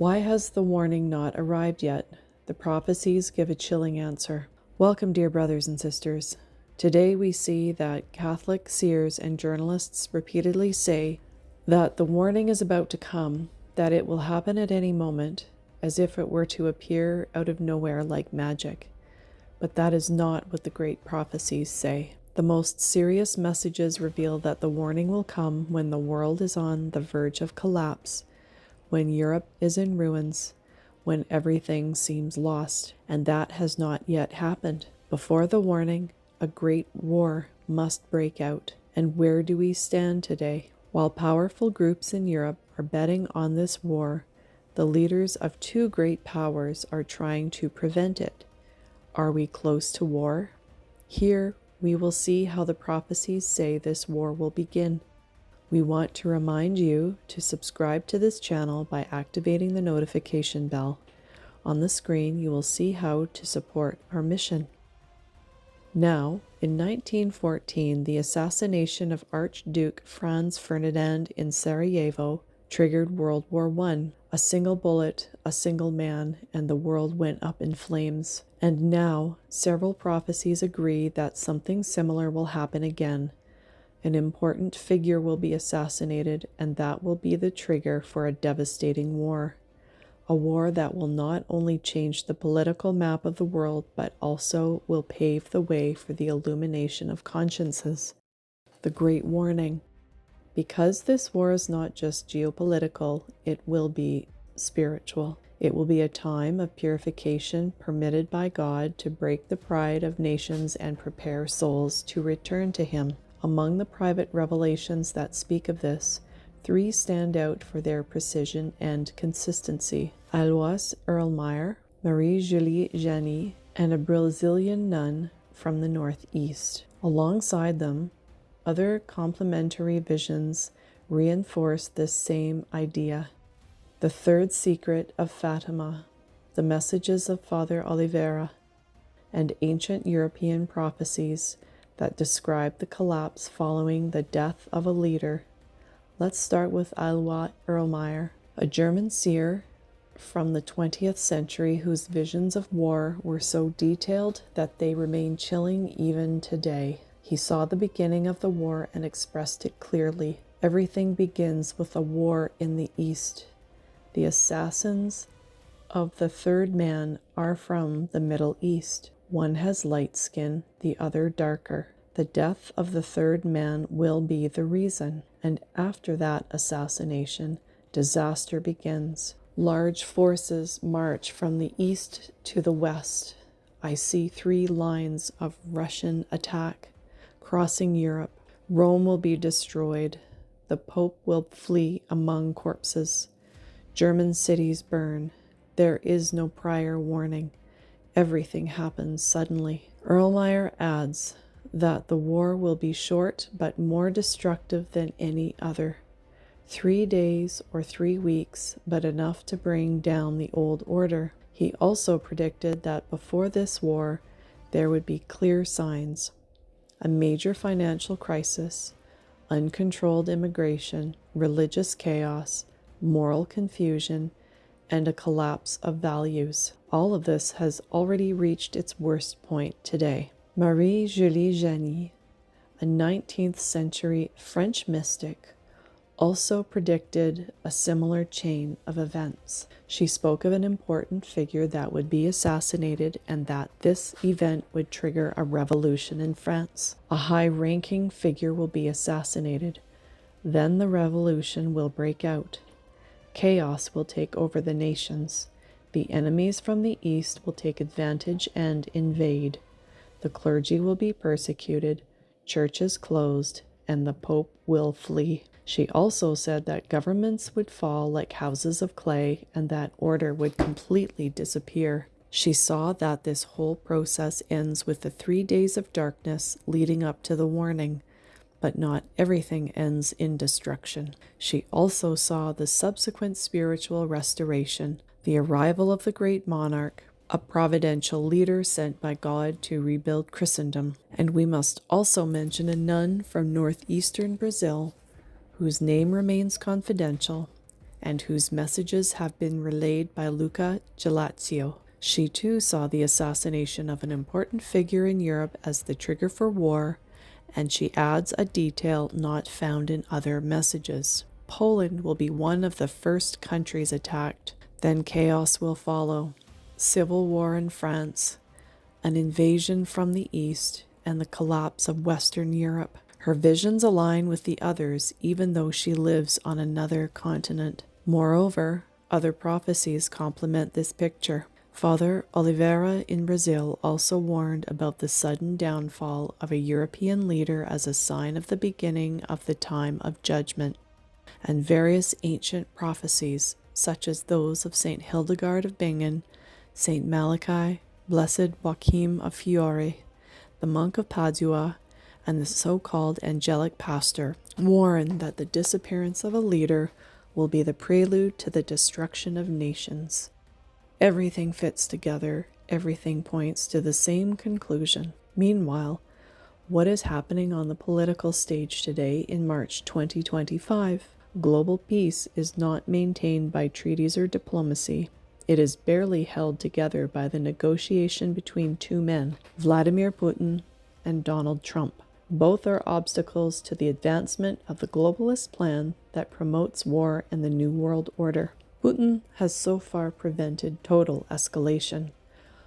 Why has the warning not arrived yet? The prophecies give a chilling answer. Welcome, dear brothers and sisters. Today we see that Catholic seers and journalists repeatedly say that the warning is about to come, that it will happen at any moment, as if it were to appear out of nowhere like magic. But that is not what the great prophecies say. The most serious messages reveal that the warning will come when the world is on the verge of collapse, when Europe is in ruins, when everything seems lost, and that has not yet happened. Before the warning, a great war must break out. And where do we stand today? While powerful groups in Europe are betting on this war, the leaders of two great powers are trying to prevent it. Are we close to war? Here we will see how the prophecies say this war will begin. We want to remind you to subscribe to this channel by activating the notification bell. On the screen, you will see how to support our mission. Now, in 1914, the assassination of Archduke Franz Ferdinand in Sarajevo triggered World War I. A single bullet, a single man, and the world went up in flames. And now, several prophecies agree that something similar will happen again. An important figure will be assassinated, and that will be the trigger for a devastating war. A war that will not only change the political map of the world, but also will pave the way for the illumination of consciences. The Great Warning. Because this war is not just geopolitical, it will be spiritual. It will be a time of purification permitted by God to break the pride of nations and prepare souls to return to Him. Among the private revelations that speak of this, 3 stand out for their precision and consistency: Alois, Irlmaier, Marie-Julie Jahenny, and a Brazilian nun from the northeast. Alongside them, other complementary visions reinforce this same idea. The third secret of Fatima, the messages of Father Oliveira, and ancient European prophecies that describe the collapse following the death of a leader. Let's start with Alois Irlmaier, a German seer from the 20th century whose visions of war were so detailed that they remain chilling even today. He saw the beginning of the war and expressed it clearly. Everything begins with a war in the East. The assassins of the third man are from the Middle East. One has light skin, the other darker. The death of the third man will be the reason, and after that assassination, disaster begins. Large forces march from the east to the west. I see 3 lines of Russian attack crossing Europe. Rome will be destroyed. The Pope will flee among corpses. German cities burn. There is no prior warning. Everything happens suddenly. Irlmaier adds that the war will be short but more destructive than any other. 3 days or 3 weeks, but enough to bring down the old order. He also predicted that before this war, there would be clear signs: a major financial crisis, uncontrolled immigration, religious chaos, moral confusion, and a collapse of values. All of this has already reached its worst point today. Marie-Julie Jahenny, a 19th century French mystic, also predicted a similar chain of events. She spoke of an important figure that would be assassinated and that this event would trigger a revolution in France. A high-ranking figure will be assassinated. Then the revolution will break out. Chaos will take over the nations. The enemies from the east will take advantage and invade. The clergy will be persecuted, churches closed, and the Pope will flee. She also said that governments would fall like houses of clay and that order would completely disappear. She saw that this whole process ends with the 3 days of darkness leading up to the warning, but not everything ends in destruction. She also saw the subsequent spiritual restoration, the arrival of the great monarch, a providential leader sent by God to rebuild Christendom. And we must also mention a nun from northeastern Brazil, whose name remains confidential, and whose messages have been relayed by Luca Gelazio. She too saw the assassination of an important figure in Europe as the trigger for war, and she adds a detail not found in other messages. Poland will be one of the first countries attacked. Then chaos will follow. Civil war in France, an invasion from the east, and the collapse of Western Europe. Her visions align with the others, even though she lives on another continent. Moreover, other prophecies complement this picture. Father Oliveira in Brazil also warned about the sudden downfall of a European leader as a sign of the beginning of the time of judgment, and various ancient prophecies, such as those of Saint Hildegard of Bingen, Saint Malachi, Blessed Joachim of Fiore, the monk of Padua, and the so-called angelic pastor, warn that the disappearance of a leader will be the prelude to the destruction of nations. Everything fits together, everything points to the same conclusion. Meanwhile, what is happening on the political stage today in March 2025? Global peace is not maintained by treaties or diplomacy. It is barely held together by the negotiation between two men, Vladimir Putin and Donald Trump. Both are obstacles to the advancement of the globalist plan that promotes war and the New World Order. Putin has so far prevented total escalation.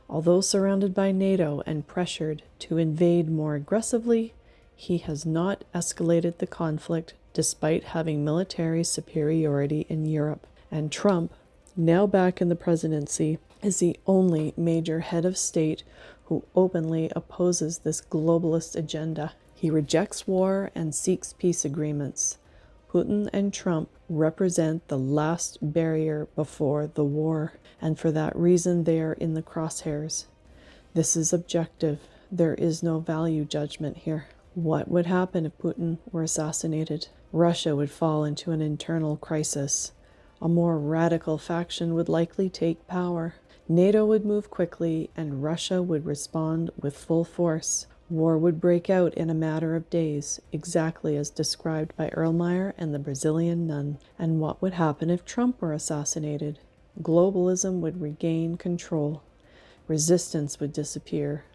Although surrounded by NATO and pressured to invade more aggressively, he has not escalated the conflict despite having military superiority in Europe. And Trump, now back in the presidency, is the only major head of state who openly opposes this globalist agenda. He rejects war and seeks peace agreements. Putin and Trump represent the last barrier before the war, and for that reason they are in the crosshairs. This is objective. There is no value judgment here. What would happen if Putin were assassinated? Russia would fall into an internal crisis. A more radical faction would likely take power. NATO would move quickly, and Russia would respond with full force. War would break out in a matter of days, exactly as described by Irlmaier and the Brazilian nun. And what would happen if Trump were assassinated? Globalism would regain control. Resistance would disappear.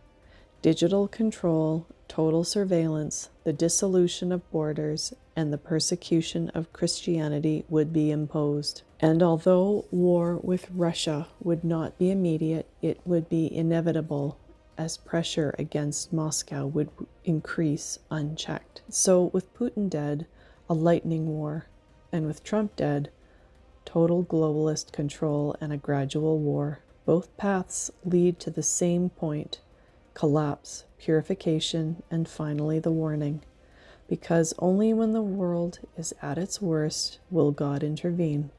Digital control, total surveillance, the dissolution of borders, and the persecution of Christianity would be imposed. And although war with Russia would not be immediate, it would be inevitable, as pressure against Moscow would increase unchecked. So with Putin dead, a lightning war, and with Trump dead, total globalist control and a gradual war. Both paths lead to the same point: collapse, purification, and finally the warning. Because only when the world is at its worst will God intervene.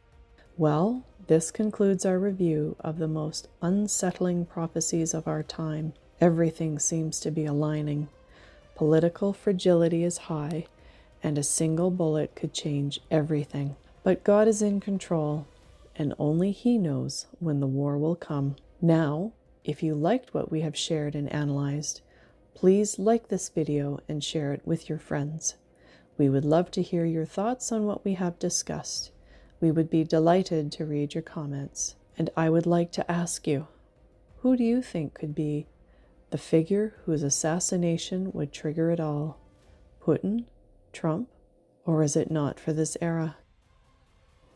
Well, this concludes our review of the most unsettling prophecies of our time. Everything seems to be aligning. Political fragility is high, and a single bullet could change everything. But God is in control, and only He knows when the war will come. Now, if you liked what we have shared and analyzed, please like this video and share it with your friends. We would love to hear your thoughts on what we have discussed. We would be delighted to read your comments. And I would like to ask you, who do you think could be the figure whose assassination would trigger it all? Putin? Trump? Or is it not for this era?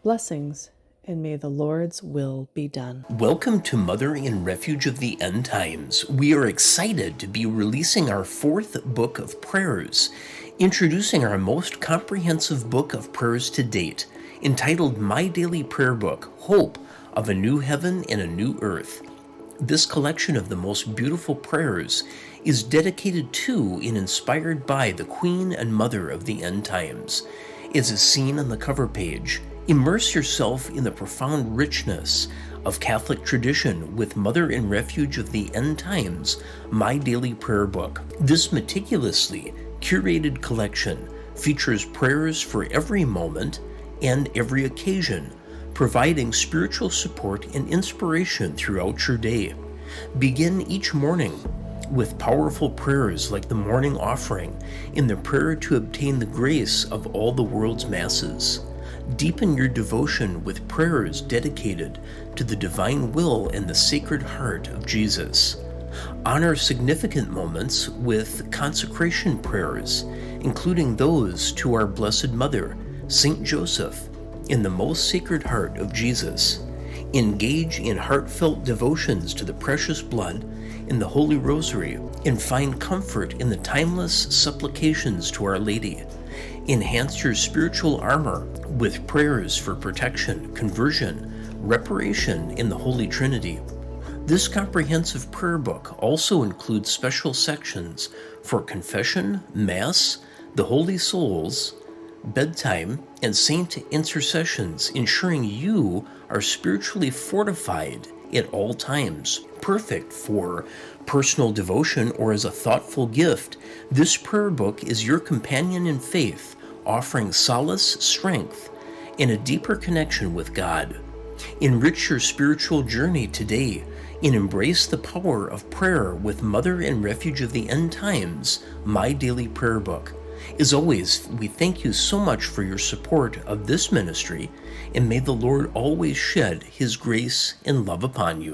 Blessings, and may the Lord's will be done. Welcome to Mother in Refuge of the End Times. We are excited to be releasing our 4th book of prayers, introducing our most comprehensive book of prayers to date, entitled My Daily Prayer Book, Hope of a New Heaven and a New Earth. This collection of the most beautiful prayers is dedicated to and inspired by the Queen and Mother of the End Times. As is seen on the cover page, immerse yourself in the profound richness of Catholic tradition with Mother in Refuge of the End Times, My Daily Prayer Book. This meticulously curated collection features prayers for every moment and every occasion, providing spiritual support and inspiration throughout your day. Begin each morning with powerful prayers like the morning offering in the prayer to obtain the grace of all the world's masses. Deepen your devotion with prayers dedicated to the divine will and the Sacred Heart of Jesus. Honor significant moments with consecration prayers, including those to our Blessed Mother, Saint Joseph, in the most Sacred Heart of Jesus. Engage in heartfelt devotions to the precious blood in the Holy Rosary, and find comfort in the timeless supplications to Our Lady. Enhance your spiritual armor with prayers for protection, conversion, reparation in the Holy Trinity. This comprehensive prayer book also includes special sections for confession, Mass, the Holy Souls, bedtime, and saint intercessions, ensuring you are spiritually fortified at all times. Perfect for personal devotion or as a thoughtful gift, this prayer book is your companion in faith, offering solace, strength, and a deeper connection with God. Enrich your spiritual journey today and embrace the power of prayer with Mother and Refuge of the End Times, My Daily Prayer Book. As always, we thank you so much for your support of this ministry, and may the Lord always shed His grace and love upon you.